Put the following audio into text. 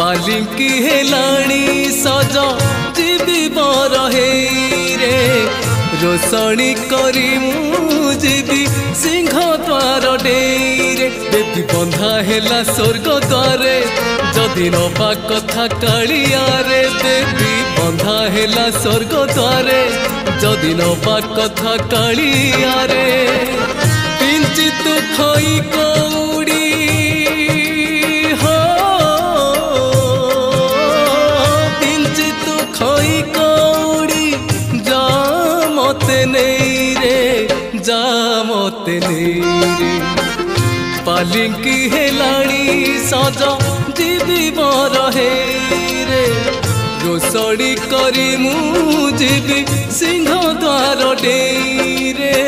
पालिंकी हेलाणी सज जीवी बरहे रे रोषणी करी मुझी सिंह द्वार डेरे बेबी बंधा हेला स्वर्ग द्वारे जदि नबा कथा कालिया रे बेबी बंधा हेला स्वर्ग द्वारे जदि नबा कथा कालिया रे किंचित खई कौड़ी हो किंचित खई कौड़ी जा मते नहीं रे जा मते नहीं रे पालिंकी हेलाणी सज जीवी बरहे रे रोषणी करी मुझी सिंह द्वार डेरे।